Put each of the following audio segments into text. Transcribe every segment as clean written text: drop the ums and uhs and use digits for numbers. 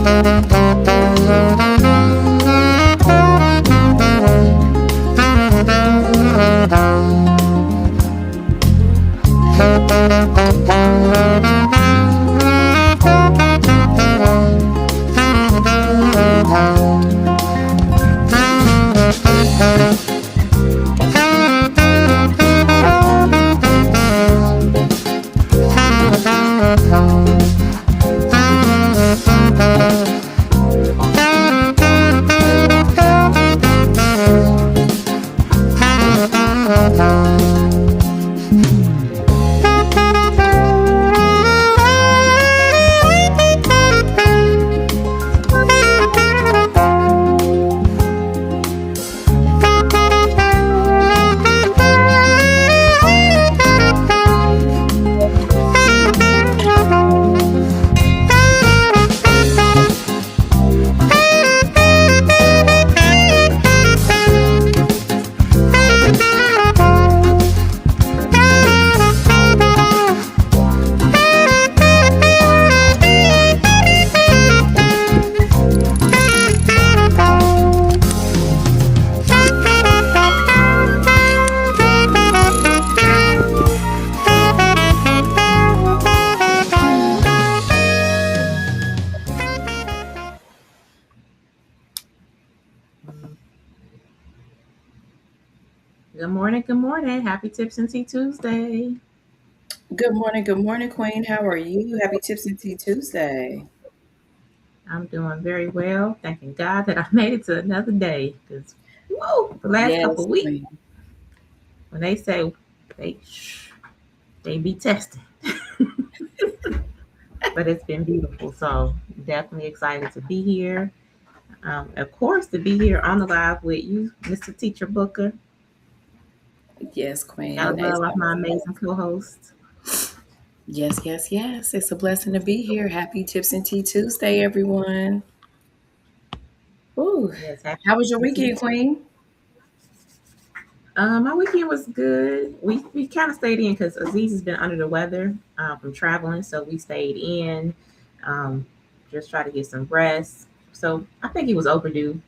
Good morning. Good morning. Happy Tips and Tea Tuesday. Good morning, Queen. How are you? Happy Tips and Tea Tuesday. I'm doing very well. Thanking God that I made it to another day. Because, whoa, the last couple Yes, of weeks, Queen. when they say they they be tested, but it's been beautiful. So definitely excited to be here. Of course, to be here on the live with you, Mr. Teacher Booker. Yes, Gotta Queen. love my amazing co-host. Yes. It's a blessing to be here. Happy Tips and Tea Tuesday, everyone. Ooh. Yes, happy How was your Tips and weekend, Tea. Queen? My weekend was good. We kind of stayed in because Aziz has been under the weather from traveling, so we stayed in, um, just try to get some rest. So I think he was overdue,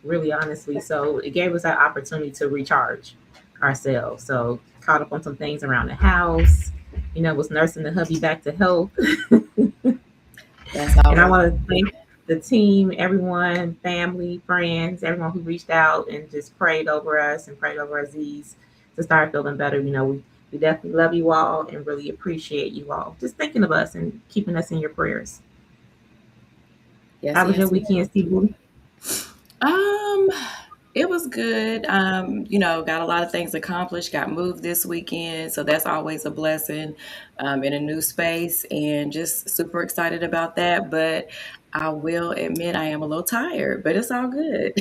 really honestly. So it gave us that opportunity to recharge ourselves. So caught up on some things around the house. Was nursing the hubby back to health. That's And I always want to thank the team, everyone, family, friends, everyone who reached out and just prayed over us and prayed over Aziz to start feeling better. We definitely love you all and really appreciate you all just thinking of us and keeping us in your prayers. yes, How was your yes, weekend, Steve? Um, it was good. Got a lot of things accomplished, got moved this weekend, so that's always a blessing in a new space and just super excited about that. But I will admit I am a little tired, but it's all good.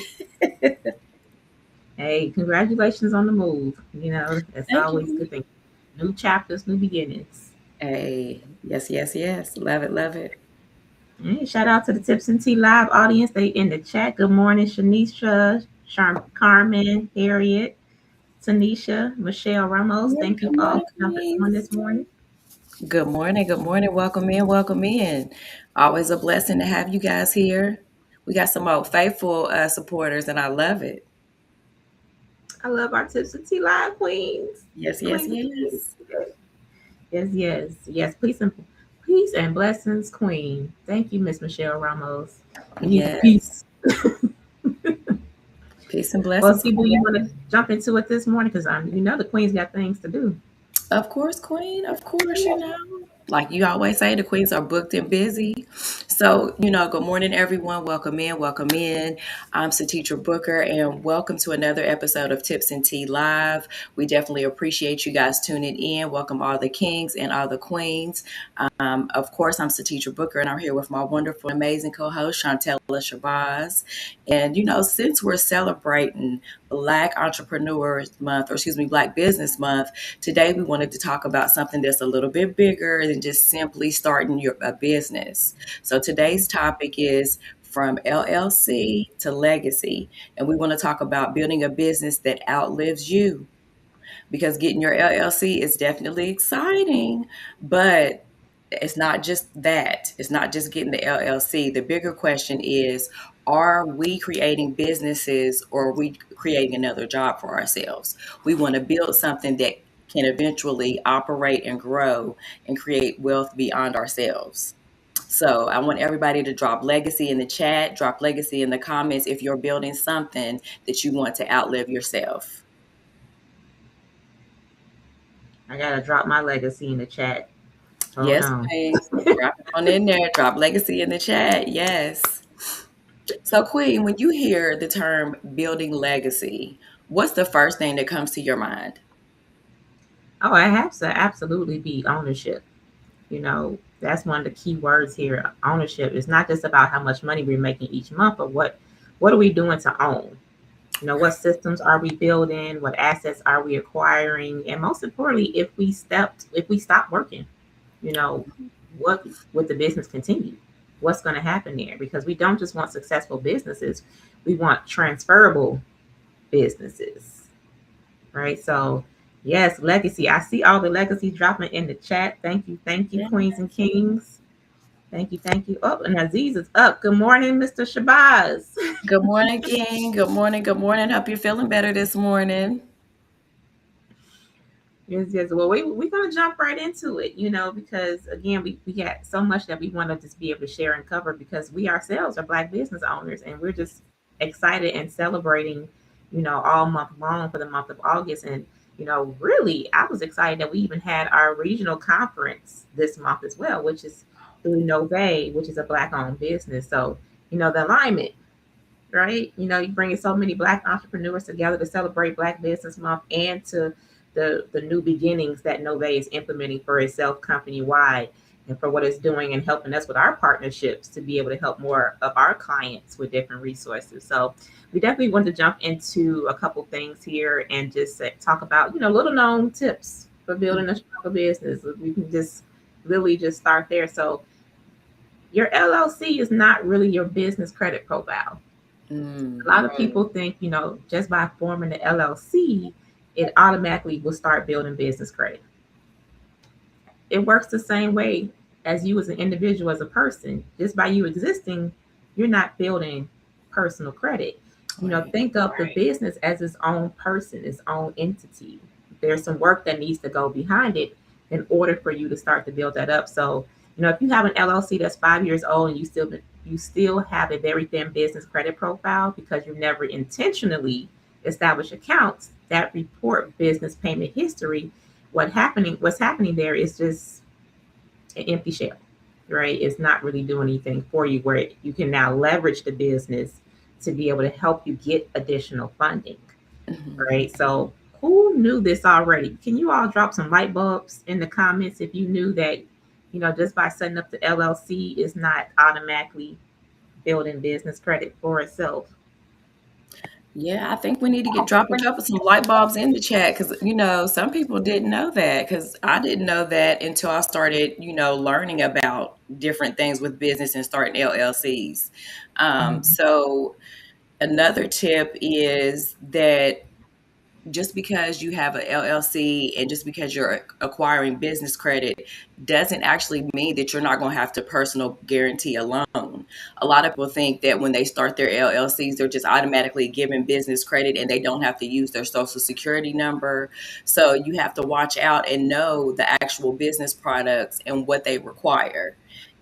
Hey, congratulations on the move. It's Thank always a you. good thing. New chapters, new beginnings. Hey, yes. Love it, love it. Hey, shout out to the Tips and Tea Live audience. They in the chat. Good morning, Shanisha, Carmen, Harriet, Tanisha, Michelle Ramos. Thank you Good all morning, for jumping on this Queens. morning. Good morning, good morning. Welcome in, welcome in. Always a blessing to have you guys here. We got some old faithful supporters, and I love it. I love our Tips and Tea Live queens. Yes, yes, Queens of Kings. yes. Yes. Peace and blessings, Queen. Thank you, Miss Michelle Ramos. We need the Yes. peace. Peace and Well, blessings, Steve, you Queen. want to jump into it this morning? Because the Queen's got things to do. Of course, Queen. Of course, Like you always say, the queens are booked and busy. So, good morning, everyone. Welcome in. Welcome in. I'm Teacher Booker, and welcome to another episode of Tips and Tea Live. We definitely appreciate you guys tuning in. Welcome all the kings and all the queens. Of course, I'm Teacher Booker, and I'm here with my wonderful, amazing co-host, Chantella Shabazz. And, since we're celebrating Black Entrepreneurs Month, or excuse me, Black Business Month, today we wanted to talk about something that's a little bit bigger than just simply starting a business. So today's topic is from LLC to legacy. And we want to talk about building a business that outlives you, because getting your LLC is definitely exciting, but it's not just that. It's not just getting the LLC. The bigger question is, are we creating businesses or are we creating another job for ourselves? We want to build something that can eventually operate and grow and create wealth beyond ourselves. So I want everybody to drop legacy in the chat, drop legacy in the comments if you're building something that you want to outlive yourself. I gotta drop my legacy in the chat. Hold Yes, on. Queen. Drop it on in there. Drop legacy in the chat. Yes. So, Queen, when you hear the term building legacy, what's the first thing that comes to your mind? Oh, I have to absolutely be ownership. That's one of the key words here. Ownership is not just about how much money we're making each month, but what are we doing to own? What systems are we building? What assets are we acquiring? And most importantly, if we stop working, you know, what would the business continue? What's going to happen there? Because we don't just want successful businesses, we want transferable businesses, right? So, yes, legacy. I see all the legacy dropping in the chat. Thank you, Yeah. Queens and Kings. Thank you, thank you. Oh, and Aziz is up. Good morning, Mr. Shabazz. Good morning, King. Good morning. Good morning. Hope you're feeling better this morning. Yes, yes. Well, we're going to jump right into it, because again, we got so much that we want to just be able to share and cover because we ourselves are Black business owners and we're just excited and celebrating, all month long for the month of August. And, really, I was excited that we even had our regional conference this month as well, which is through Nove, which is a Black owned business. So, the alignment, right? You bringing so many Black entrepreneurs together to celebrate Black Business Month and to the new beginnings that Nove is implementing for itself company wide and for what it's doing and helping us with our partnerships to be able to help more of our clients with different resources. So we definitely want to jump into a couple things here and just talk about, little known tips for building a stronger business. We can just really just start there. So your LLC is not really your business credit profile. A lot of people think, just by forming the LLC, it automatically will start building business credit. It works the same way as you as an individual, as a person. Just by you existing, you're not building personal credit. Right. Think of the business as its own person, its own entity. There's some work that needs to go behind it in order for you to start to build that up. So, if you have an LLC that's 5 years old and you still have a very thin business credit profile because you never intentionally established accounts that report business payment history, what's happening there is just an empty shell, right? It's not really doing anything for you where you can now leverage the business to be able to help you get additional funding, right? So who knew this already? Can you all drop some light bulbs in the comments if you knew that, just by setting up the LLC is not automatically building business credit for itself? Yeah, I think we need to drop a couple some light bulbs in the chat because some people didn't know that because I didn't know that until I started learning about different things with business and starting LLCs. So another tip is that just because you have an LLC and just because you're acquiring business credit doesn't actually mean that you're not going to have to personal guarantee a loan. A lot of people think that when they start their LLCs, they're just automatically given business credit and they don't have to use their social security number. So you have to watch out and know the actual business products and what they require.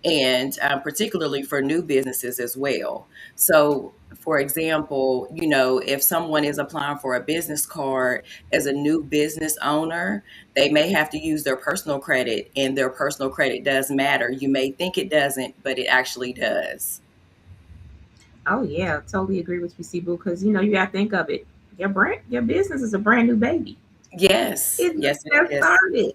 And particularly for new businesses as well. So, for example, if someone is applying for a business card as a new business owner, they may have to use their personal credit, and their personal credit does matter. You may think it doesn't, but it actually does. Oh yeah, totally agree with you, Cebu, because you got to think of it. Your business is a brand new baby. Yes. It Yes, it just is. started.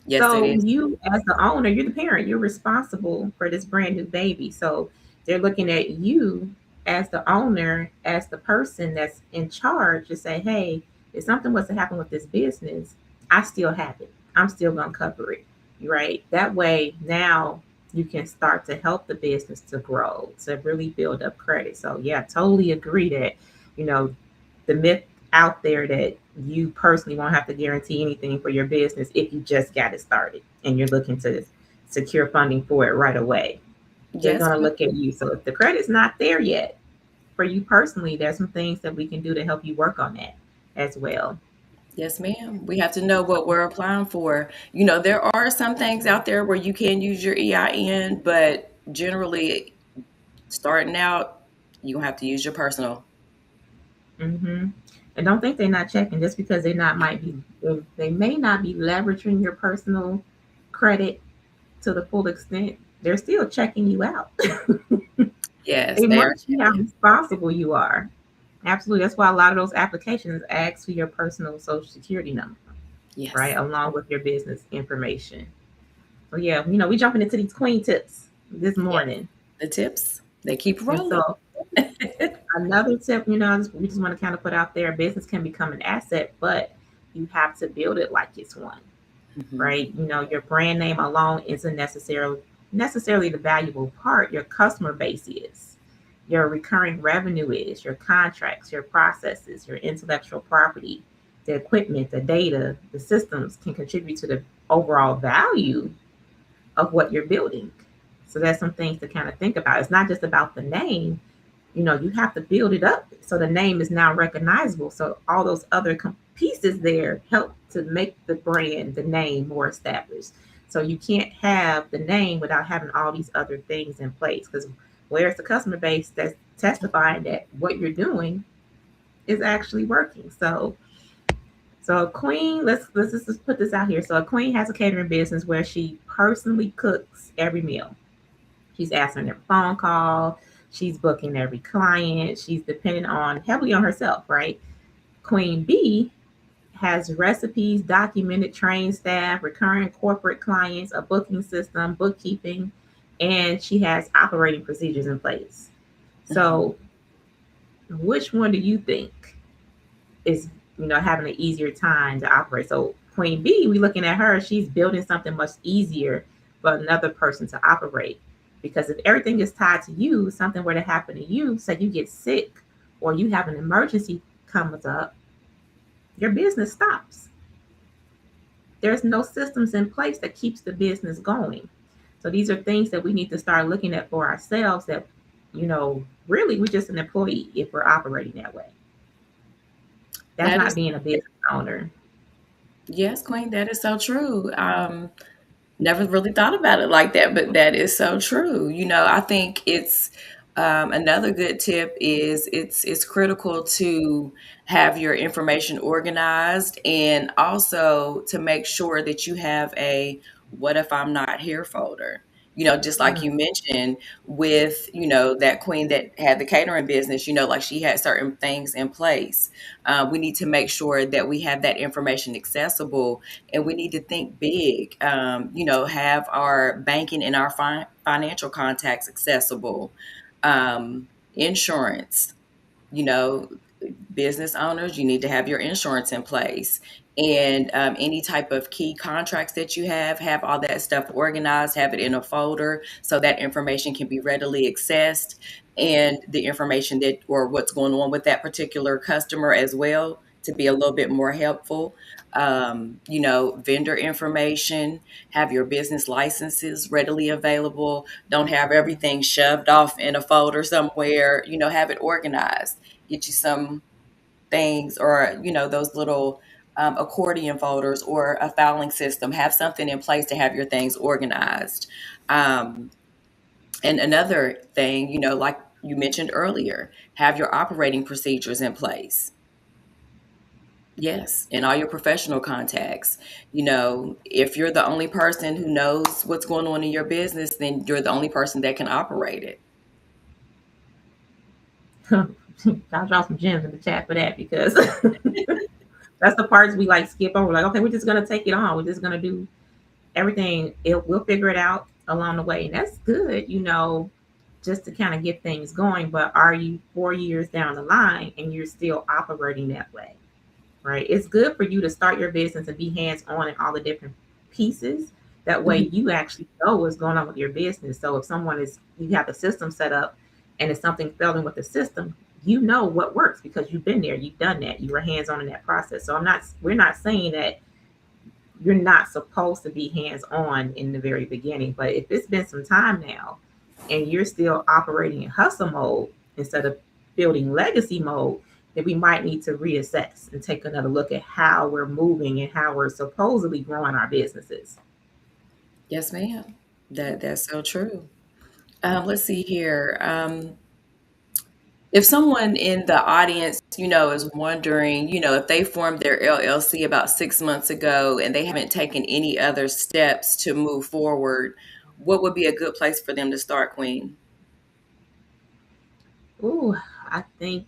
Yes, it So is. you, as the owner, you're the parent. You're responsible for this brand new baby. So they're looking at you as the owner, as the person that's in charge to say, "Hey, if something was to happen with this business, I still have it. I'm still gonna cover it." Right? That way, now you can start to help the business to grow, to really build up credit. So yeah, totally agree that you know the myth out there that you personally won't have to guarantee anything for your business if you just got it started and you're looking to secure funding for it right away. They're Yes, going to look at you. So if the credit's not there yet for you personally, there's some things that we can do to help you work on that as well. yes, ma'am. We have to know what we're applying for. You know, there are some things out there where you can use your EIN, but generally, starting out, you have to use your personal. Hmm. And don't think they're not checking just because they not might be they may not be leveraging your personal credit to the full extent. They're still checking you out. Yes, They they want are to see how checking. responsible you are. Absolutely. That's why a lot of those applications ask for your personal social security number, right? Yes, Along with your business information. So yeah, we jumping into these queen tips this yes. morning. The tips, they keep And rolling. so another tip, we just want to kind of put out there, business can become an asset, but you have to build it like it's one, Mhm. right? Your brand name alone isn't necessarily the valuable part. Your customer base is, your recurring revenue is, your contracts, your processes, your intellectual property, the equipment, the data, the systems can contribute to the overall value of what you're building. So that's some things to kind of think about. It's not just about the name. You have to build it up so the name is now recognizable. So all those other pieces there help to make the brand, the name more established. So you can't have the name without having all these other things in place. Because where's the customer base that's testifying that what you're doing is actually working? So a queen, let's just put this out here. So a queen has a catering business where she personally cooks every meal. She's answering every phone call. She's booking every client. She's depending on heavily on herself, right? Queen B has recipes, documented, trained staff, recurring corporate clients, a booking system, bookkeeping, and she has operating procedures in place. Mhm. So, which one do you think is having an easier time to operate? So, Queen B, we looking at her, she's building something much easier for another person to operate. Because if everything is tied to you, something were to happen to you, say you get sick or you have an emergency comes up, your business stops. There's no systems in place that keeps the business going. So these are things that we need to start looking at for ourselves that, really we're just an employee if we're operating that way. That's That not is, being a business owner. yes, Queen, that is so true. Never really thought about it like that, but that is so true. You know, I think it's another good tip is it's critical to have your information organized and also to make sure that you have a "What if I'm not here" folder. You know, just like Mm. you mentioned with, that queen that had the catering business, like she had certain things in place. We need to make sure that we have that information accessible, and we need to think big. Have our banking and our financial contacts accessible. Insurance, you know, business owners, you need to have your insurance in place. And any type of key contracts that you have all that stuff organized, have it in a folder so that information can be readily accessed, and the information that or what's going on with that particular customer as well to be a little bit more helpful. Vendor information, have your business licenses readily available. Don't have everything shoved off in a folder somewhere, have it organized. Get you some things, or those little accordion folders or a filing system. Have something in place to have your things organized. um, and another thing, like you mentioned earlier, have your operating procedures in place. Yes, and all your professional contacts. If you're the only person who knows what's going on in your business, then you're the only person that can operate it. I'll drop some gems in the chat for that because that's the parts we like skip over. Like, okay, we're just gonna take it on. We're just gonna do everything. We'll figure it out along the way, and that's good, just to kind of get things going. But are you 4 years down the line and you're still operating that way? Right? It's good for you to start your business and be hands on in all the different pieces. That way, Mhm. you actually know what's going on with your business. So if you have the system set up and if something failing with the system, you know what works because you've been there, you've done that, you were hands on in that process. So we're not saying that you're not supposed to be hands-on in the very beginning. But if it's been some time now and you're still operating in hustle mode instead of building legacy mode, then we might need to reassess and take another look at how we're moving and how we're supposedly growing our businesses. Yes, ma'am. That's so true. Let's see here. If someone in the audience, is wondering, if they formed their LLC about 6 months ago and they haven't taken any other steps to move forward, what would be a good place for them to start, Queen? Ooh, I think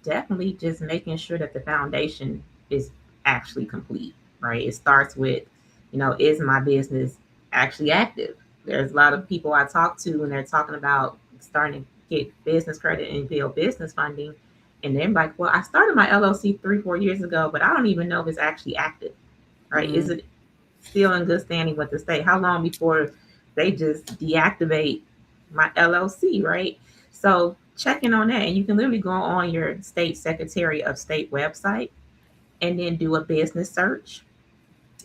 definitely just making sure that the foundation is actually complete, right? It starts with, is my business actually active? There's a lot of people I talk to and they're talking about starting to get business credit and build business funding. And they're like, well, I started my LLC 3, 4 years ago, but I don't even know if it's actually active, right? Is Mm, it still in good standing with the state? How long before they just deactivate my LLC, right? So checking on that, and you can literally go on your state secretary of state website and then do a business search.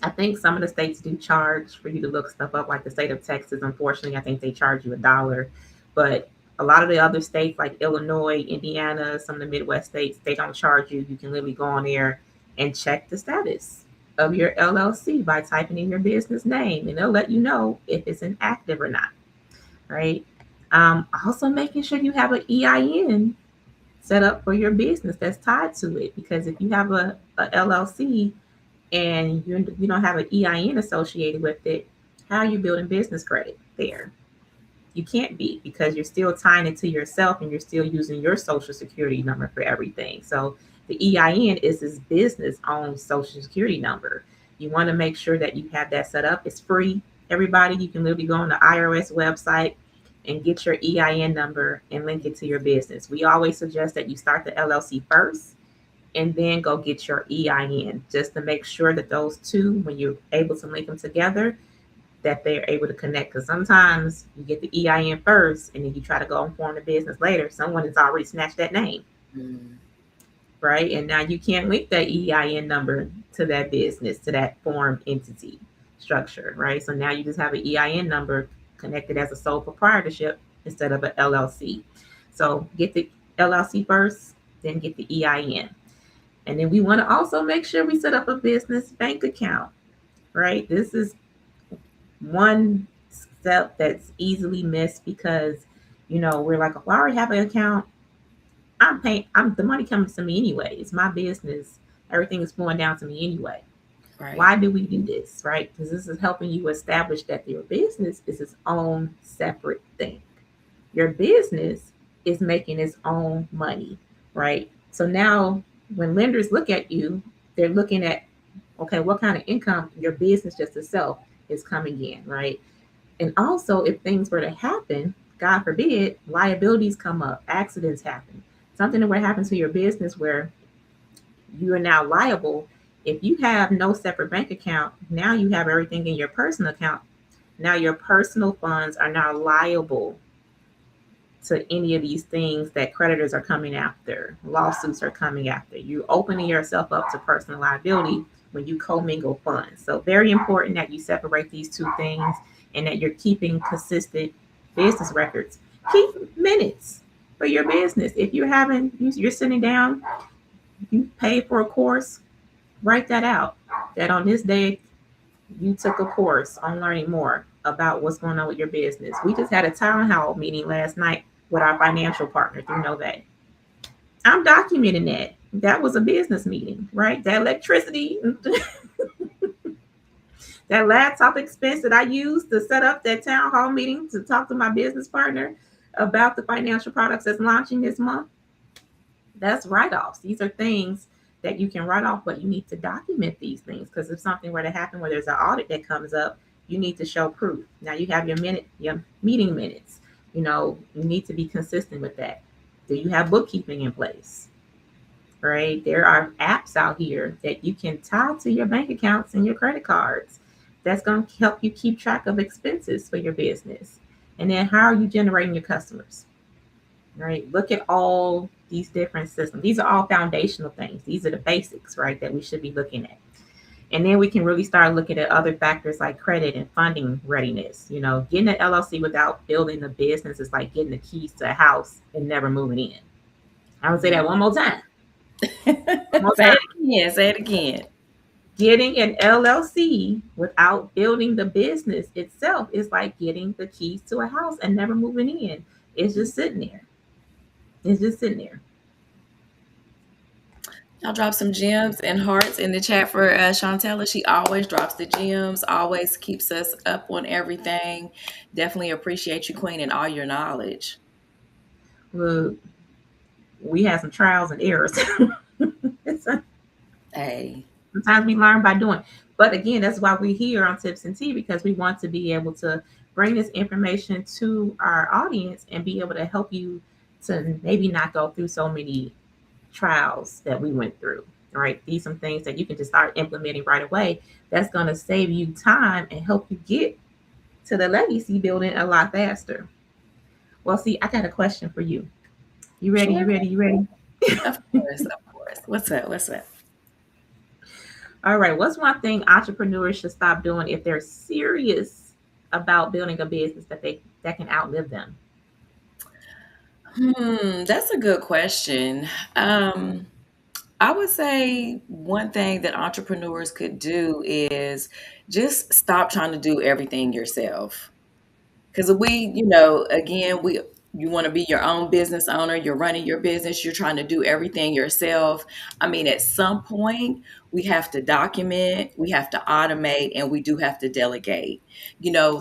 I think some of the states do charge for you to look stuff up, like the state of Texas. Unfortunately, I think they charge you $1, but a lot of the other states like Illinois, Indiana, some of the Midwest states, they don't charge you. You can literally go on there and check the status of your LLC by typing in your business name, and they'll let you know if it's inactive or not, right? Also, making sure you have an EIN set up for your business that's tied to it, because if you have a LLC and you don't have an EIN associated with it, how are you building business credit there? You can't be, because you're still tying it to yourself and you're still using your social security number for everything. So the EIN is this business owned social security number. You want to make sure that you have that set up. It's free. Everybody, you can literally go on the IRS website and get your EIN number and link it to your business. We always suggest that you start the LLC first and then go get your EIN, just to make sure that those two, when you're able to link them together, that they're able to connect. Because sometimes you get the EIN first and then you try to go and form the business later. Someone has already snatched that name, mm, right? And now you can't link that EIN number to that business, to that formed entity structure, right? So now you just have an EIN number connected as a sole proprietorship instead of an LLC. So get the LLC first, then get the EIN. And then we want to also make sure we set up a business bank account, right? This is one step that's easily missed because, we're like, well, I already have an account. I'm paying, the money comes to me anyway. It's my business. Everything is flowing down to me anyway. right. Why do we do this, right? Because this is helping you establish that your business is its own separate thing. Your business is making its own money, right? So now when lenders look at you, they're looking at, okay, what kind of income your business just itself is coming in, right? And also, if things were to happen, God forbid, liabilities come up, accidents happen, something that would happen to your business where you are now liable. If you have no separate bank account, now you have everything in your personal account. Now your personal funds are now liable to any of these things that creditors are coming after, lawsuits are coming after. You're opening yourself up to personal liability when you commingle funds. So very important that you separate these two things and that you're keeping consistent business records. Keep minutes for your business. If you're sitting down, you pay for a course, write that out. That on this day you took a course on learning more about what's going on with your business. We just had a town hall meeting last night with our financial partner through Novay. I'm documenting that. That was a business meeting, right? That electricity, that laptop expense that I used to set up that town hall meeting to talk to my business partner about the financial products that's launching this month. That's write-offs. These are things that you can write off, but you need to document these things, because if something were to happen where there's an audit that comes up, you need to show proof. Now you have your meeting minutes. You need to be consistent with that. Do you have bookkeeping in place? Right? There are apps out here that you can tie to your bank accounts and your credit cards. That's going to help you keep track of expenses for your business. And then how are you generating your customers? Right? Look at all these different systems. These are all foundational things. These are the basics, right, that we should be looking at. And then we can really start looking at other factors like credit and funding readiness. Getting an LLC without building a business is like getting the keys to a house and never moving in. I would say that one more time. One more Say time. it again. Say it again. Getting an LLC without building the business itself is like getting the keys to a house and never moving in. It's just sitting there. It's just sitting there. Y'all drop some gems and hearts in the chat for Chantella. She always drops the gems, always keeps us up on everything. Definitely appreciate you, Queen, and all your knowledge. Look, we had some trials and errors. Hey. Sometimes we learn by doing. But again, that's why we're here on Tips and Tea, because we want to be able to bring this information to our audience and be able to help you to maybe not go through so many trials that we went through. Right? These are some things that you can just start implementing right away. That's going to save you time and help you get to the legacy building a lot faster. Well, see, I got a question for you. You ready? Sure. You ready? You ready? Of course, of course. What's up? What's up? All right. What's one thing entrepreneurs should stop doing if they're serious about building a business that can outlive them? That's a good question. I would say one thing that entrepreneurs could do is just stop trying to do everything yourself. Because you want to be your own business owner, you're running your business, you're trying to do everything yourself. I mean, at some point, we have to document, we have to automate, and we do have to delegate.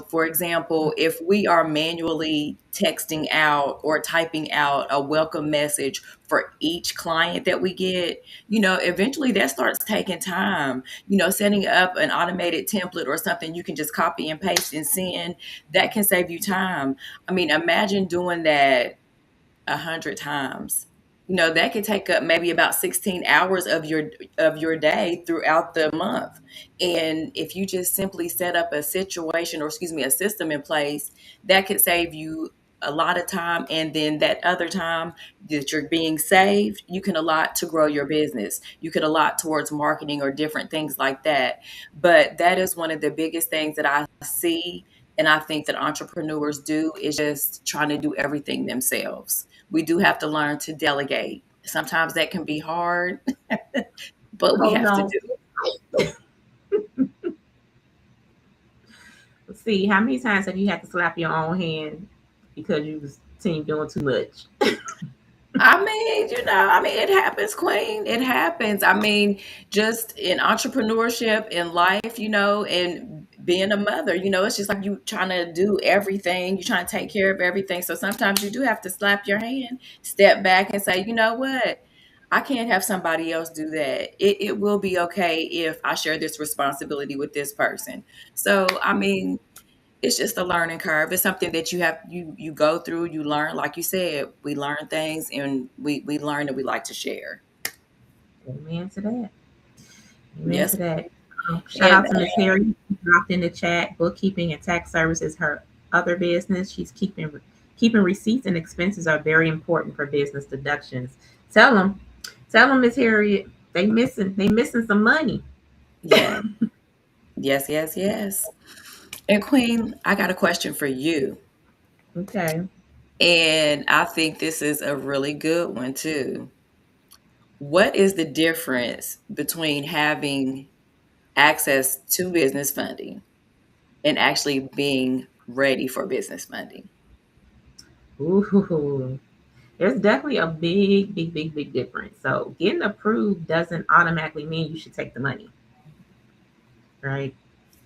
For example, if we are manually texting out or typing out a welcome message for each client that we get, eventually that starts taking time. Setting up an automated template or something you can just copy and paste and send, that can save you time. I mean, imagine doing that 100 times. That could take up maybe about 16 hours of your day throughout the month. And if you just simply set up a system in place, that could save you a lot of time. And then that other time that you're being saved, you can allot to grow your business. You could allot towards marketing or different things like that. But that is one of the biggest things that I see, and I think that entrepreneurs do, is just trying to do everything themselves. We do have to learn to delegate. Sometimes that can be hard, but we Oh have to no. do it. See, how many times have you had to slap your own hand because you was team doing too much? It happens, Queen. It happens. I mean, just in entrepreneurship, in life, and being a mother, it's just like you trying to do everything. You're trying to take care of everything. So sometimes you do have to slap your hand, step back and say, you know what? I can't have somebody else do that. It will be okay if I share this responsibility with this person. So, I mean, it's just a learning curve. It's something that you go through, you learn. Like you said, we learn things and we learn and we like to share. Amen to that. Amen Yes. to that. Shout And out to Miss Harry, who dropped in the chat. Bookkeeping and tax services, her other business. She's keeping receipts and expenses are very important for business deductions. Tell them, Miss Harriet, they missing some money. yeah. Yes. And Queen, I got a question for you. Okay. And I think this is a really good one too. What is the difference between having access to business funding and actually being ready for business funding? Ooh, there's definitely a big difference. So getting approved doesn't automatically mean you should take the money, right?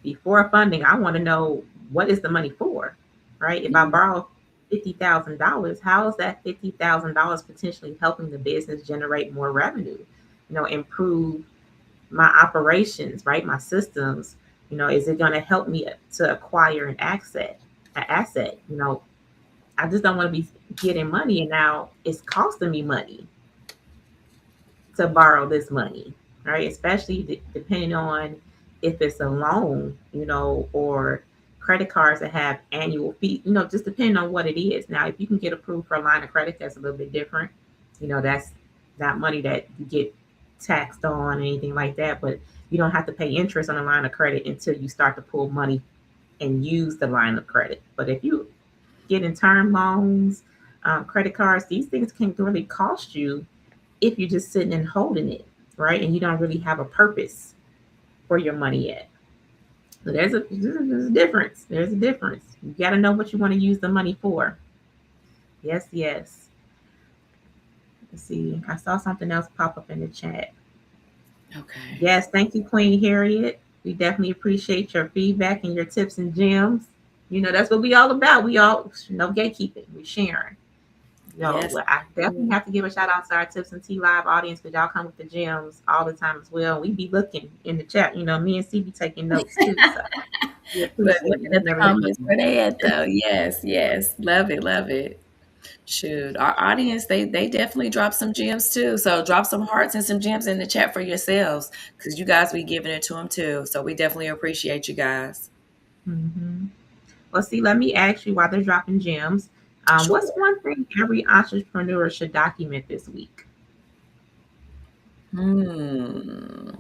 Before funding, I want to know what is the money for, right? If I borrow $50,000, how is that $50,000 potentially helping the business generate more revenue? Improve my operations, right? My systems. Is it going to help me to acquire an asset? I just don't want to be getting money and now it's costing me money to borrow this money, right? Especially depending on if it's a loan, or credit cards that have annual fee, just depending on what it is. Now, if you can get approved for a line of credit, that's a little bit different. That's not money that you get taxed on or anything like that, but you don't have to pay interest on a line of credit until you start to pull money and use the line of credit. But if you get in term loans, credit cards, these things can really cost you if you're just sitting and holding it, right? And you don't really have a purpose for your money yet. So there's a difference. There's a difference. You got to know what you want to use the money for. Yes, yes. Let's see. I saw something else pop up in the chat. Okay. Yes, thank you, Queen Harriet. We definitely appreciate your feedback and your tips and gems. You know, that's what we all about. We all no gatekeeping. We sharing. Yes. Well, I definitely have to give a shout out to our Tips and Tea Live audience because y'all come with the gems all the time as well. We be looking in the chat. You know, me and C be taking notes too. So we But appreciate looking it. at the Never comments know. where they at though. Yes, yes. Love it, love it. Shoot. Our audience, they definitely drop some gems too. So drop some hearts and some gems in the chat for yourselves. Because you guys be giving it to them too. So we definitely appreciate you guys. Mm-hmm. Well, see, let me ask you while they're dropping gems. What's Sure. one thing every entrepreneur should document this week? Hmm.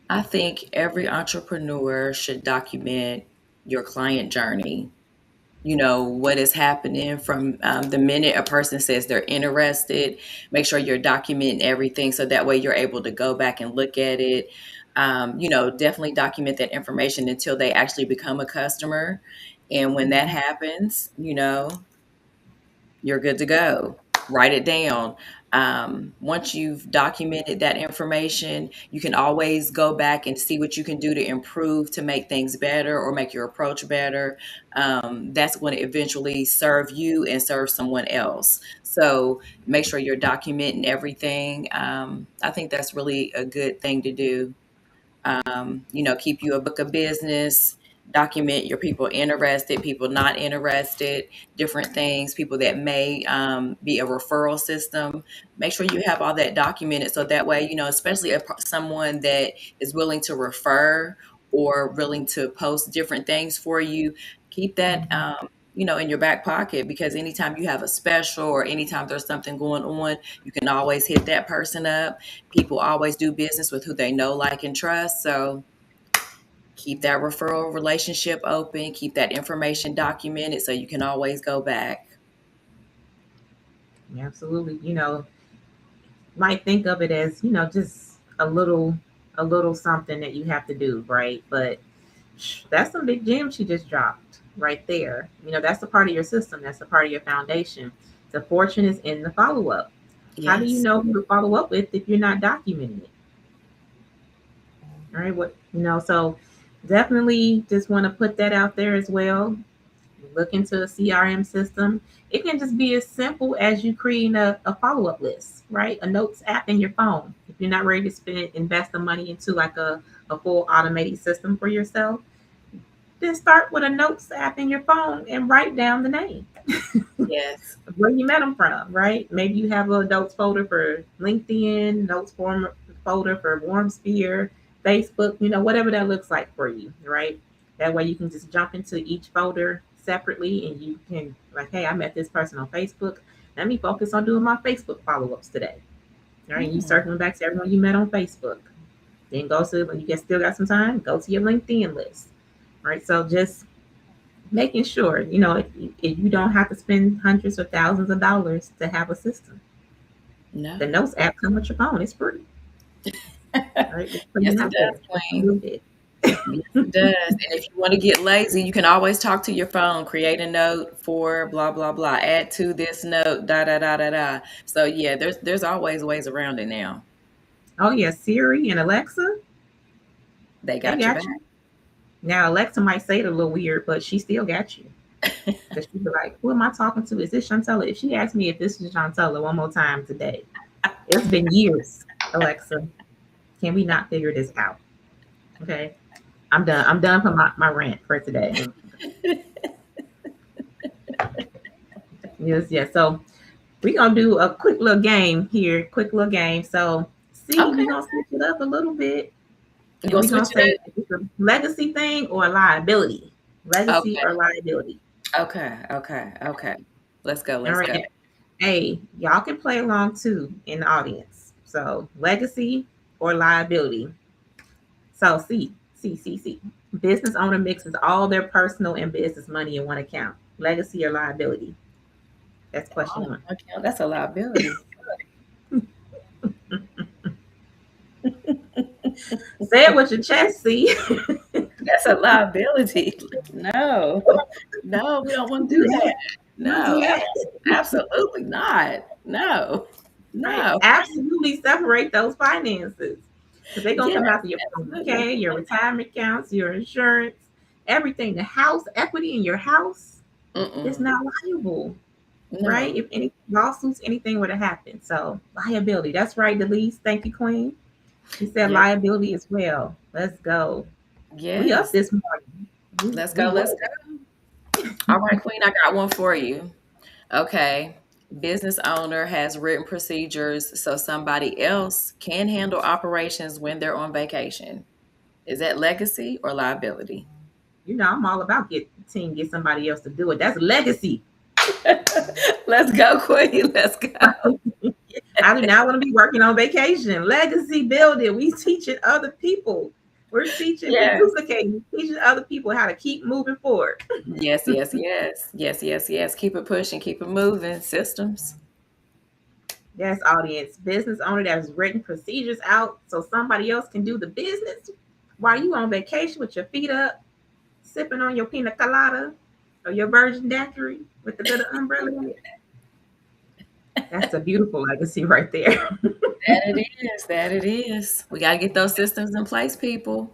I think every entrepreneur should document your client journey. You know, what is happening from the minute a person says they're interested. Make sure you're documenting everything so that way you're able to go back and look at it. You know, definitely document that information until they actually become a customer. And when that happens, you know, you're good to go. Write it down. Once you've documented that information, you can always go back and see what you can do to improve to make things better or make your approach better. That's going to eventually serve you and serve someone else. So make sure you're documenting everything. I think that's really a good thing to do. You know, keep you a book of business, document your people interested, people not interested, different things, people that may be a referral system. Make sure you have all that documented so that way, you know, especially if someone that is willing to refer or willing to post different things for you, keep that. Mm-hmm. You know, in your back pocket because anytime you have a special or anytime there's something going on, you can always hit that person up. People always do business with who they know, like, and trust. So keep that referral relationship open, keep that information documented so you can always go back. Absolutely. You know, might think of it as, just a little something that you have to do, right? But that's some big gems she just dropped right there. You know, that's a part of your system, that's a part of your foundation. The fortune is in the follow up. How do you Yes. know who to follow up with if you're not documenting it? All right, so definitely just want to put that out there as well. Look into a CRM system. It can just be as simple as you creating a follow up list, right? A notes app in your phone. If you're not ready to invest the money into like a full automated system for yourself, then start with a notes app in your phone and write down the name Yes. where you met them from, right? Maybe you have a notes folder for LinkedIn, folder for WarmSphere, Facebook, whatever that looks like for you, right? That way you can just jump into each folder separately and you can like, hey, I met this person on Facebook. Let me focus on doing my Facebook follow-ups today. All right, you Hmm. circling back to everyone you met on Facebook. Then go to when you still got some time, go to your LinkedIn list. All right. So just making sure, if you don't have to spend hundreds or thousands of dollars to have a system. The No. Notes app come with your phone. It's free. All right, just putting Yes, it it out there. does, Just a Queen. little bit. Yes, it does. And if you want to get lazy, you can always talk to your phone, create a note for blah blah blah, add to this note, da da da da da. So yeah, there's always ways around it now. Oh yeah, Siri and Alexa, They they got your got you. back. Now Alexa might say it a little weird, but she still got you. Because she'd be like, who am I talking to? Is this Chantella? If she asks me if this is Chantella one more time today, it's been years, Alexa. Can we not figure this out? Okay. I'm done. I'm done for my rant for today. Yes, yes. So we're gonna do a quick little game here. Quick little game. So see, Okay. we're gonna switch it up a little bit. You And gonna we're gonna switch say it if it's a legacy thing or a liability. up? Legacy Okay. or liability. Okay. Okay. Okay. Let's go. All Let's go. right. Hey, y'all can play along too in the audience. So legacy or liability. So C. Business owner mixes all their personal and business money in one account. Legacy or liability? That's question Oh, one. okay, that's a liability. Say it with your chest, C. That's a liability. No, no, we don't want to do that. Don't do No, that. absolutely not. No, Right. no. Absolutely separate those finances. Because they're gonna Yes, come out to your absolutely. 401k, your retirement accounts, your insurance, everything. The house equity in your house is Mm-mm. not liable, right? No. If any lawsuits, anything were to happen. So liability. That's right, Delise. Thank you, Queen. She said Yes, liability as well. Let's go. We up yes. this morning. Let's go. We Let's woke. go. All right, Queen, I got one for you. Okay. Business owner has written procedures so somebody else can handle operations when they're on vacation. Is that legacy or liability? You know, I'm all about get somebody else to do it. That's legacy. Let's go, Queen. Let's go. I do not want to be working on vacation. Legacy building. We teaching other people. We Yes. duplicating, teaching other people how to keep moving forward. Yes, yes, yes. Yes, yes, yes. Keep it pushing, keep it moving. Systems. Yes, audience. Business owner that has written procedures out so somebody else can do the business while you on vacation with your feet up, sipping on your pina colada or your virgin daiquiri with the little umbrella in it. That's a beautiful legacy right there. That it is. That it is. We got to get those systems in place, people.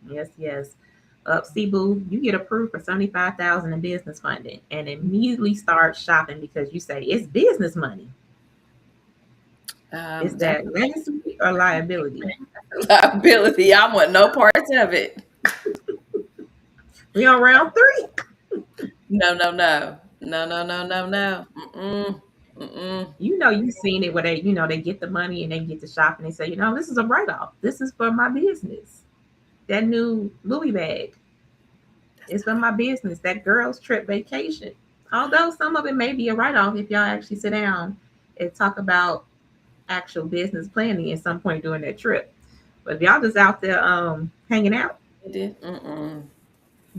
Yes, yes. Cebu, you get approved for 75,000 in business funding and immediately start shopping because you say it's business money. Is That's that legacy or liability? liability. I want no parts of it. We on round three. No, no, no. No, no, no, no, no. Mm-mm. Mm-mm. You know you've seen it where they get the money and they get to shop and they say, this is a write-off. This is for my business. That new Louis bag is for my business. That girl's trip vacation. Although some of it may be a write-off if y'all actually sit down and talk about actual business planning at some point during that trip. But if y'all just out there hanging out, It did. Mm-mm.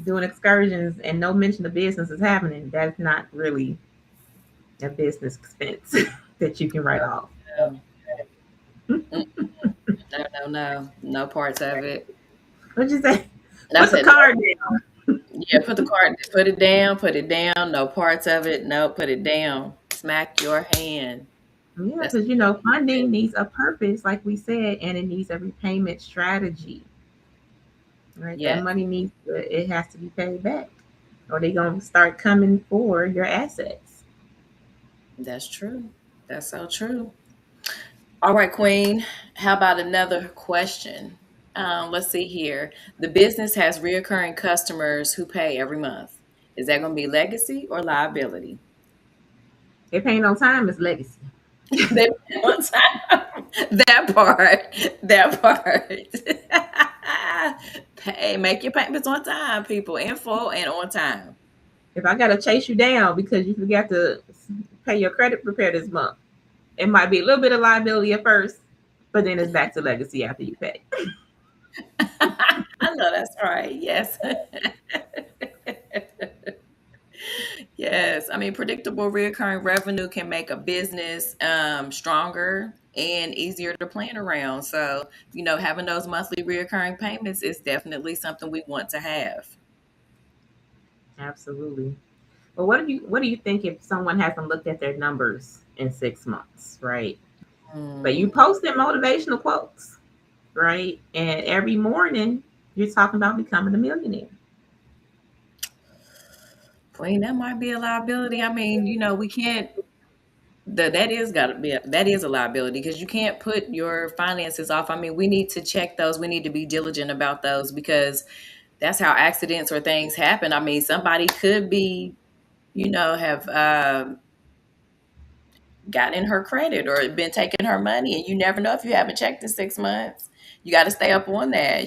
doing excursions and no mention of business is happening, that's not really a business expense that you can write off. No. Mm. No, no, no. No parts of it. What'd you say? And I Put the said, no. card down. Yeah, put it down, put it down. No parts of it. No, put it down. Smack your hand. Yeah, That's because funding needs a purpose, like we said, and it needs a repayment strategy. Right? That yes, money it has to be paid back. Or they're gonna start coming for your assets. that's true. That's so true. All right, Queen. How about another question? Let's see here. The business has reoccurring customers who pay every month. Is that going to be legacy or liability? If ain't on time, it's legacy. They pay on time. That part. That part. Pay. Make your payments on time, people. In full and on time. If I gotta chase you down because you forgot to pay your credit repair this month, it might be a little bit of liability at first, but then it's back to legacy after you pay. I know that's right. Yes. Yes, I mean, predictable recurring revenue can make a business stronger and easier to plan around. So, having those monthly recurring payments is definitely something we want to have. Absolutely. But what do you think if someone hasn't looked at their numbers in 6 months, right? But you Mm, posted motivational quotes, right? And every morning you're talking about becoming a millionaire. Queen, that might be a liability. I mean, we can't. That is got to be that is a liability because you can't put your finances off. I mean, we need to check those. We need to be diligent about those because that's how accidents or things happen. I mean, somebody could be, have gotten her credit or been taking her money, and you never know if you haven't checked in 6 months. You got to stay up on that.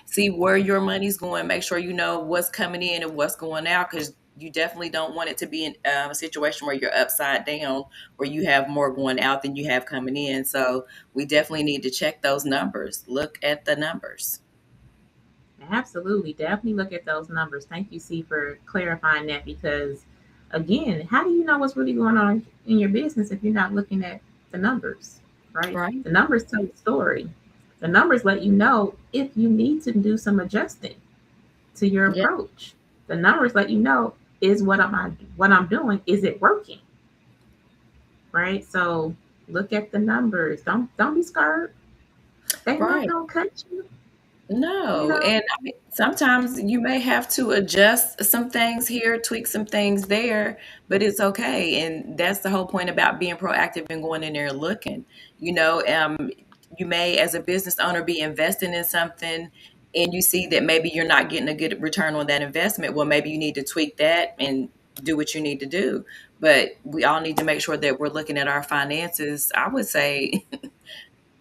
See where your money's going. Make sure you know what's coming in and what's going out because You definitely don't want it to be in a situation where you're upside down, where you have more going out than you have coming in. So we definitely need to check those numbers. Look at the numbers. Absolutely. Definitely look at those numbers. Thank you, C, for clarifying that because, again, how do you know what's really going on in your business if you're not looking at the numbers, right? Right. The numbers tell the story. The numbers let you know if you need to do some adjusting to your Yeah. approach. The numbers let you know is what I'm doing, is it working, right? So look at the numbers. Don't be scared. They're not Right. gonna cut you, you No, know. and I mean, sometimes you may have to adjust some things here, tweak some things there, but it's okay. And that's the whole point about being proactive and going in there and looking. You know, you may, as a business owner, be investing in something and you see that maybe you're not getting a good return on that investment. Well, maybe you need to tweak that and do what you need to do. But we all need to make sure that we're looking at our finances, I would say,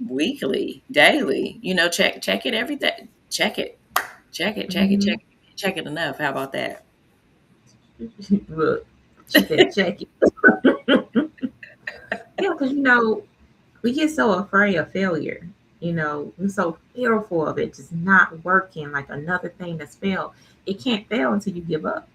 weekly, daily, check it every day. Check it, check it, check it, check Mhm. it, check it enough. How about that? Look, she said, check it. Yeah, because we get so afraid of failure. We're so fearful of it just not working, like another thing that's failed. It can't fail until you give up.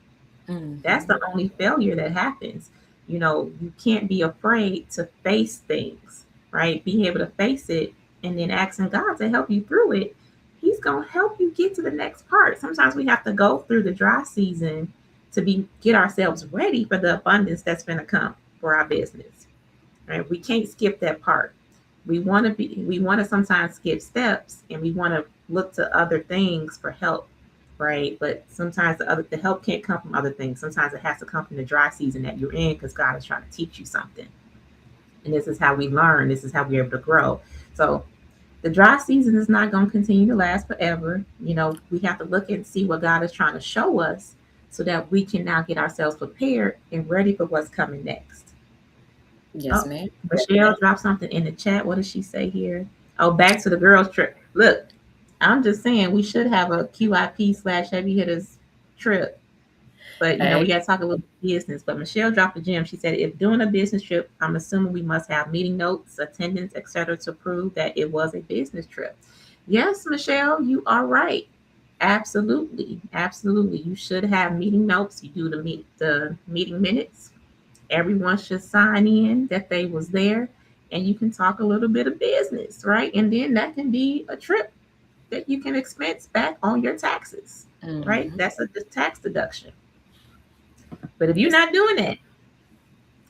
That's Hmm. the only failure that happens. You can't be afraid to face things, right? Being able to face it and then asking God to help you through it. He's going to help you get to the next part. Sometimes we have to go through the dry season to get ourselves ready for the abundance that's going to come for our business. Right? We can't skip that part. We want to sometimes skip steps and we want to look to other things for help, right? But sometimes the help can't come from other things. Sometimes it has to come from the dry season that you're in because God is trying to teach you something. And this is how we learn. This is how we're able to grow. So the dry season is not going to continue to last forever. We have to look and see what God is trying to show us so that we can now get ourselves prepared and ready for what's coming next. Yes, Oh, ma'am. Michelle dropped something in the chat. What does she say here? Oh, back to the girls trip. Look, I'm just saying we should have a QIP/Heavy Hitters trip. But we Hey, got to talk a little business. But Michelle dropped the gem. She said, if doing a business trip, I'm assuming we must have meeting notes, attendance, etc., to prove that it was a business trip. Yes, Michelle, you are right. Absolutely, absolutely. You should have meeting notes. You do the meeting minutes. Everyone should sign in that they was there, and you can talk a little bit of business, right? And then that can be a trip that you can expense back on your taxes, right? hmm, That's a tax deduction. But if you're it's not doing that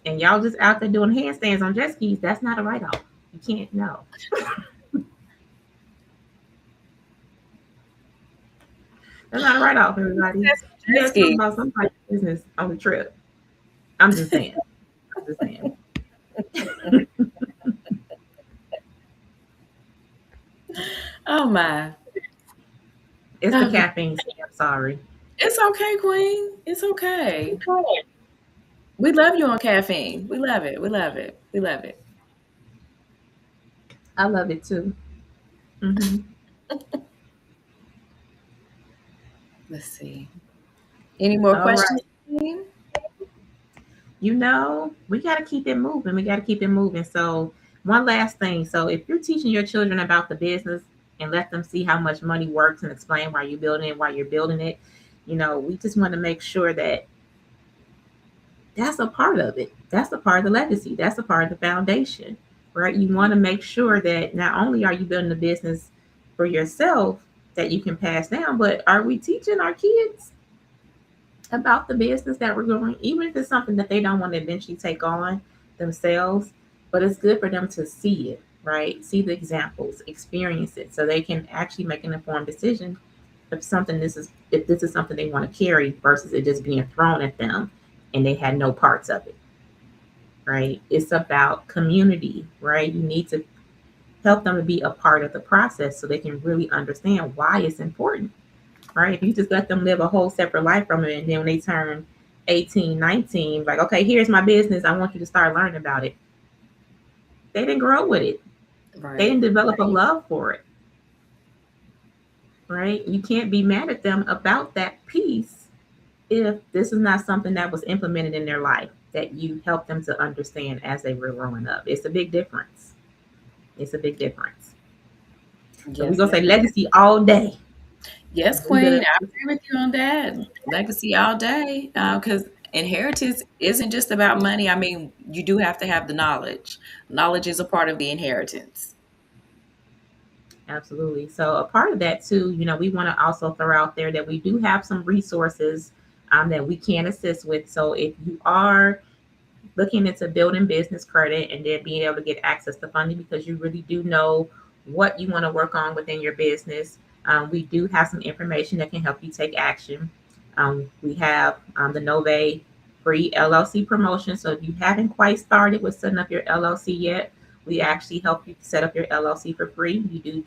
and y'all just out there doing handstands on jet skis, that's not a write-off. You can't know. That's not a write-off, everybody. You jet gotta talk ski. about some type of business on the trip. I'm just saying. I'm just saying. Oh my. It's the Okay. caffeine. I'm sorry. It's okay, Queen. It's okay. We love you on caffeine. We love it. We love it. We love it. I love it too. Hmm. Let's see. Any more All questions, right. Queen? We got to keep it moving. We got to keep it moving. So, one last thing. So, if you're teaching your children about the business and let them see how much money works and explain why you're building it, why you're building it, we just want to make sure that that's a part of it. That's a part of the legacy. That's a part of the foundation, right? You want to make sure that not only are you building a business for yourself that you can pass down, but are we teaching our kids about the business that we're going, even if it's something that they don't want to eventually take on themselves, but it's good for them to see it, right? See the examples, experience it, so they can actually make an informed decision if this is something they want to carry versus it just being thrown at them and they had no parts of it, right? It's about community, right? You need to help them to be a part of the process so they can really understand why it's important, right? If you just let them live a whole separate life from it, and then when they turn 18, 19, like, okay, here's my business, I want you to start learning about it. They didn't grow with it. They Right. didn't develop a love for it, right? You can't be mad at them about that piece if this is not something that was implemented in their life that you help them to understand as they were growing up. It's a big difference. It's a big difference. So we're Yes, gonna ma'am. say legacy all day. Yes, We Queen. good. I agree with you on that. Legacy all day. Because inheritance isn't just about money. I mean, you do have to have the knowledge. Knowledge is a part of the inheritance. Absolutely. So a part of that too, we want to also throw out there that we do have some resources that we can assist with. So if you are looking into building business credit and then being able to get access to funding because you really do know what you want to work on within your business, we do have some information that can help you take action. We have the Nove free LLC promotion. So if you haven't quite started with setting up your LLC yet, we actually help you set up your LLC for free. You do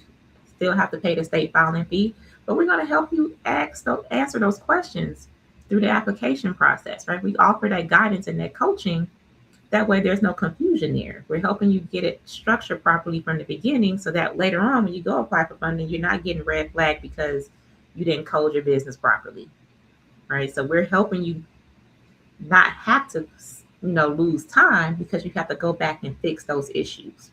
still have to pay the state filing fee, but we're going to help you answer those questions through the application process, right? We offer that guidance and that coaching. That way, there's no confusion there. We're helping you get it structured properly from the beginning so that later on, when you go apply for funding, you're not getting red flag because you didn't code your business properly, right? So we're helping you not have to, lose time because you have to go back and fix those issues.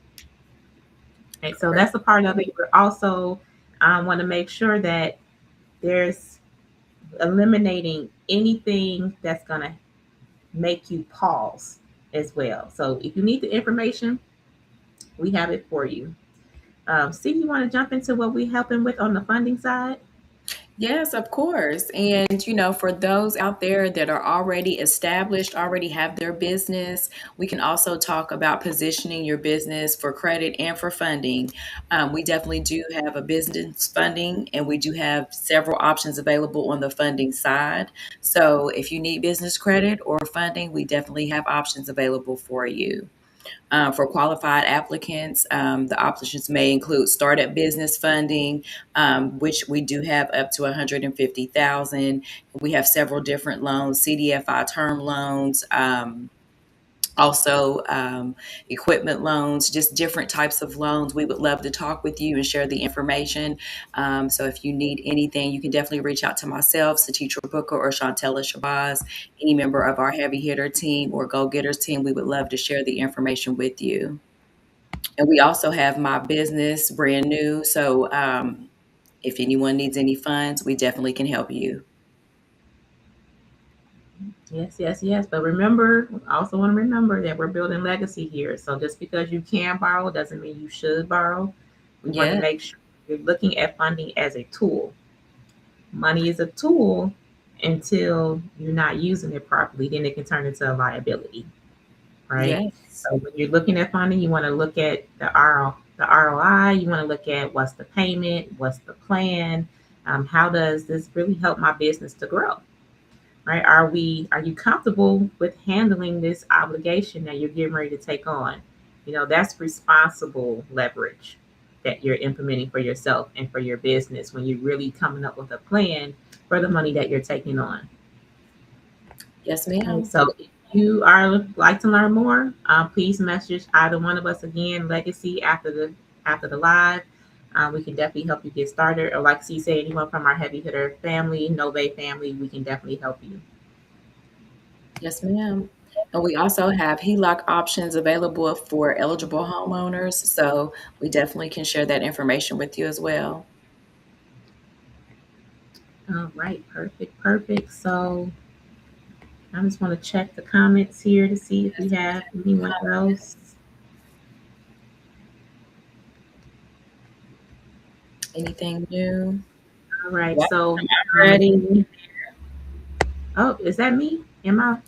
Right? So Correct. that's a part of it. We're also want to make sure that there's eliminating anything that's going to make you pause as well. So if you need the information, we have it for you. Steve, you want to jump into what we're helping with on the funding side? Yes, of course. And, for those out there that are already established, already have their business, we can also talk about positioning your business for credit and for funding. We definitely do have a business funding, and we do have several options available on the funding side. So if you need business credit or funding, we definitely have options available for you. For qualified applicants, the options may include startup business funding, which we do have up to 150,000. We have several different loans, CDFI term loans. Also, equipment loans, just different types of loans. We would love to talk with you and share the information. So if you need anything, you can definitely reach out to myself, Satitra Booker, or Chantella Shabazz, any member of our heavy hitter team or go getters team. We would love to share the information with you. And we also have my business brand new. So if anyone needs any funds, we definitely can help you. Yes, yes, yes. But remember, I also want to remember that we're building legacy here. So just because you can borrow doesn't mean you should borrow. We want to Yeah. make sure you're looking at funding as a tool. Money is a tool until you're not using it properly, then it can turn into a liability, right? Yes. So when you're looking at funding, you want to look at the ROI. You want to look at what's the payment, what's the plan, how does this really help my business to grow, right? Are you comfortable with handling this obligation that you're getting ready to take on? That's responsible leverage that you're implementing for yourself and for your business when you're really coming up with a plan for the money that you're taking on. Yes, Okay, ma'am. so if you are like to learn more, please message either one of us again, Legacy, after the live. We can definitely help you get started. Or like C said, anyone from our heavy hitter family, Nove family, we can definitely help you. Yes, ma'am. And we also have HELOC options available for eligible homeowners. So we definitely can share that information with you as well. All right, perfect, perfect. So I just want to check the comments here to see if we have anyone else. Anything new? All right, Yep, so I'm ready. again, oh, is that me? Am I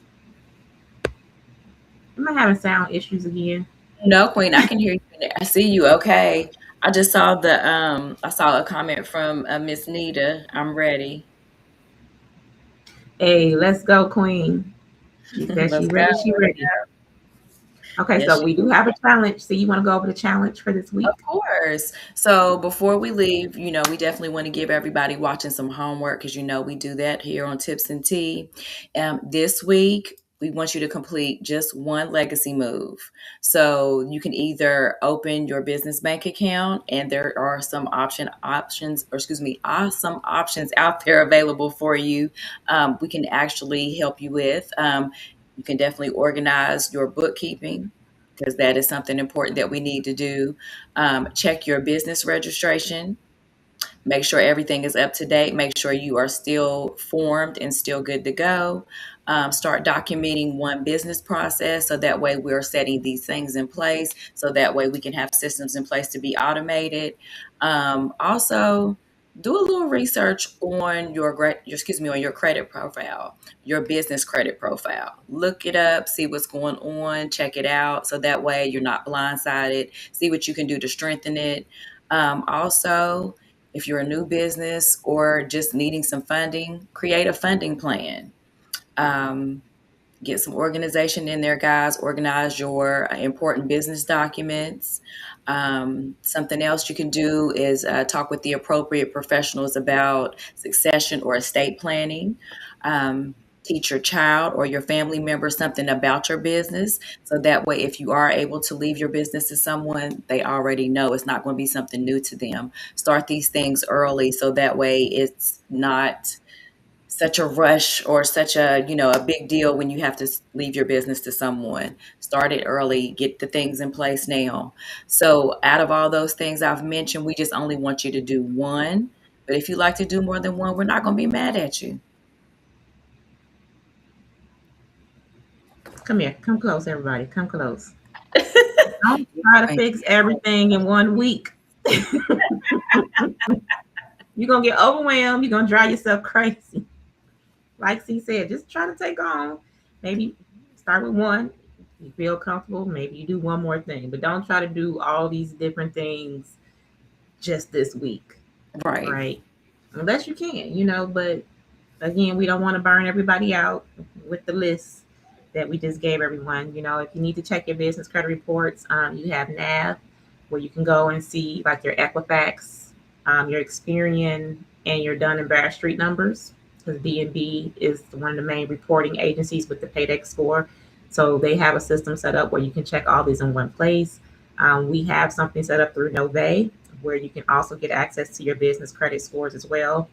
having sound issues again? No, Queen, I can hear you. I see you. Okay. I saw a comment from Miss Nita. I'm ready. Hey, let's go, Queen. She said she Let's go. ready. She ready. Okay, Yes, so we do have a challenge. So you want to go over the challenge for this of week? course. So before we leave, we definitely want to give everybody watching some homework because we do that here on Tips and Tea. This week, we want you to complete just one legacy move. So you can either open your business bank account, and there are some some options out there available for you. We can actually help you with. You can definitely organize your bookkeeping, because that is something important that we need to do. Check your business registration. Make sure everything is up to date. Make sure you are still formed and still good to go. Start documenting one business process, so that way we're setting these things in place. So that way we can have systems in place to be automated. Also, do a little research on on your credit profile, your business credit profile. Look it up, see what's going on, check it out, so that way you're not blindsided. See what you can do to strengthen it. Also, if you're a new business or just needing some funding, create a funding plan. Um, get some organization in there, guys. Organize your important business documents. Something else you can do is talk with the appropriate professionals about succession or estate planning. Teach your child or your family member something about your business. So that way, if you are able to leave your business to someone, they already know it's not going to be something new to them. Start these things early, so that way it's not such a rush or such a big deal when you have to leave your business to someone. Start it early, get the things in place now. So out of all those things I've mentioned, we just only want you to do one. But if you like to do more than one, we're not going to be mad at you. Come here. Come close, everybody. Come close. Don't try to fix everything in 1 week. You're going to get overwhelmed. You're going to drive yourself crazy. Like C said, just try to take on. Maybe start with one. You feel comfortable. Maybe you do one more thing. But don't try to do all these different things just this week. Right. Unless you can, but again, we don't want to burn everybody out with the list that we just gave everyone. If you need to check your business credit reports, you have NAV, where you can go and see like your Equifax, your Experian, and your Dun and Bradstreet numbers, because DNB is one of the main reporting agencies with the Paydex score. So they have a system set up where you can check all these in one place. We have something set up through Nove, where you can also get access to your business credit scores as well.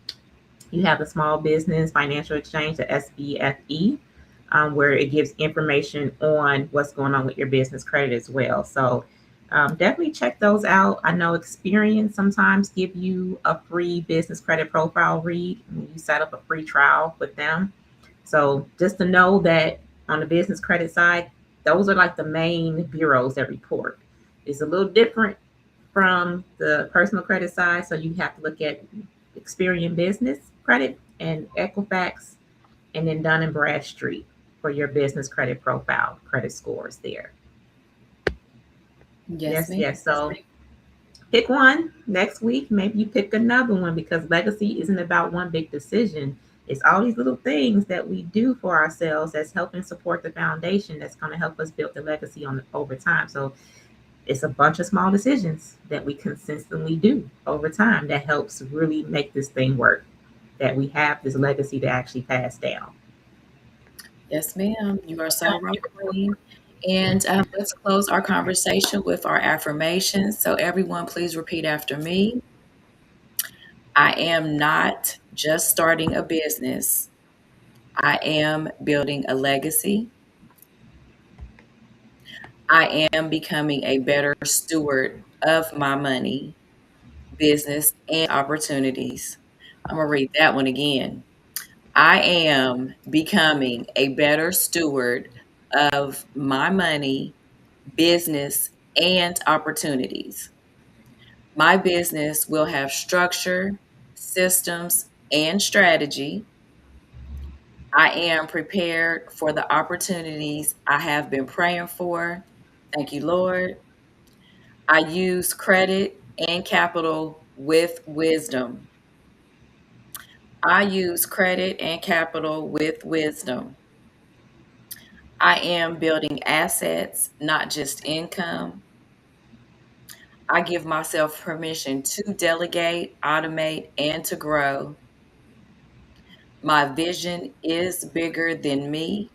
You have the Small Business Financial Exchange, the SBFE, where it gives information on what's going on with your business credit as well. So definitely check those out. I know Experian sometimes give you a free business credit profile read when you set up a free trial with them. So just to know that on the business credit side, those are like the main bureaus that report. It's a little different from the personal credit side. So you have to look at Experian Business Credit and Equifax, and then Dun and Bradstreet for your business credit profile, credit scores there. Yes. So pick one next week. Maybe you pick another one, because legacy isn't about one big decision. It's all these little things that we do for ourselves that's helping support the foundation that's going to help us build the legacy over time. So it's a bunch of small decisions that we consistently do over time that helps really make this thing work, that we have this legacy to actually pass down. Yes, ma'am. You are so right, Queen. And let's close our conversation with our affirmations. So everyone, please repeat after me. I am not just starting a business. I am building a legacy. I am becoming a better steward of my money, business, and opportunities. I'm going to read that one again. I am becoming a better steward of my money, business, and opportunities. My business will have structure, systems, and strategy. I am prepared for the opportunities I have been praying for. Thank you, Lord. I use credit and capital with wisdom. I use credit and capital with wisdom. I am building assets, not just income. I give myself permission to delegate, automate, and to grow. My vision is bigger than me.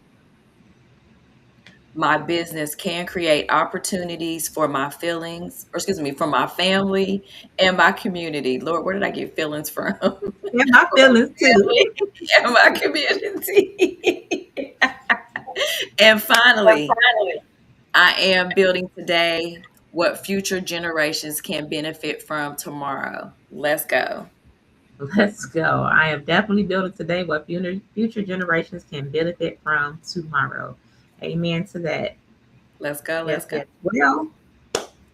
my business can create opportunities for my feelings, or excuse me, for my family and my community. Lord, where did I get feelings from? And my For my feelings too. family and my community. And And finally, finally, I am building today what future generations can benefit from tomorrow. Let's go. Let's go. I am definitely building today what future generations can benefit from tomorrow. Amen to that. Let's go. Let's Yes, go. yes. Well,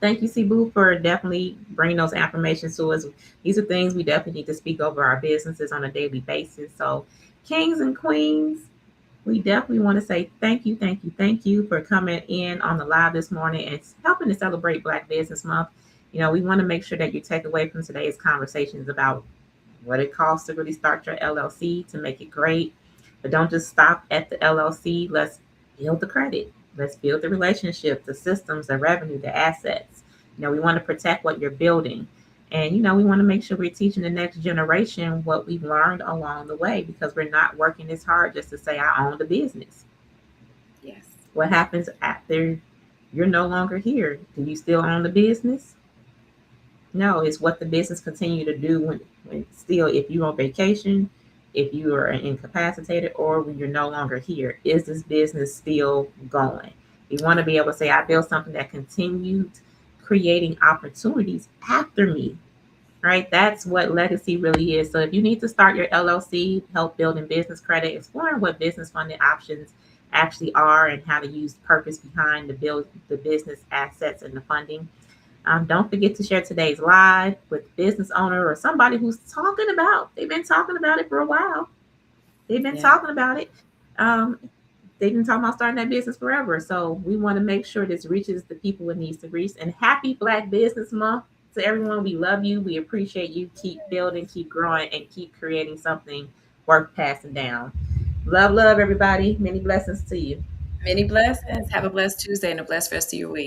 thank you, Cebu, for definitely bringing those affirmations to us. These are things we definitely need to speak over our businesses on a daily basis. So, kings and queens, we definitely want to say thank you, thank you, thank you for coming in on the live this morning and helping to celebrate Black Business Month. You know, we want to make sure that you take away from today's conversations about what it costs to really start your LLC to make it great. But don't just stop at the LLC. Let's build the credit. Let's build the relationship, the systems, the revenue, the assets. You know, we want to protect what you're building. And, you know, we want to make sure we're teaching the next generation what we've learned along the way because we're not working this hard just to say, I own the business. Yes. What happens after you're no longer here? Do you still own the business? No, it's what the business continue to do when still if you're on vacation, if you are incapacitated, or when you're no longer here. Is this business still going? We want to be able to say, I built something that continued creating opportunities after me. Right? That's what legacy really is. So if you need to start your LLC, help building business credit, exploring what business funding options actually are and how to use purpose behind the business assets and the funding. Don't forget to share today's live with business owner or somebody who's they've been talking about it for a while. They've been Yeah. talking about it. Um, they've been talking about starting that business forever. So we want to make sure this reaches the people it needs to reach. And happy Black Business Month to everyone. We love you. We appreciate you. Keep building, keep growing, and keep creating something worth passing down. Love, love, everybody. Many blessings to you. Many blessings. Have a blessed Tuesday and a blessed rest of your week.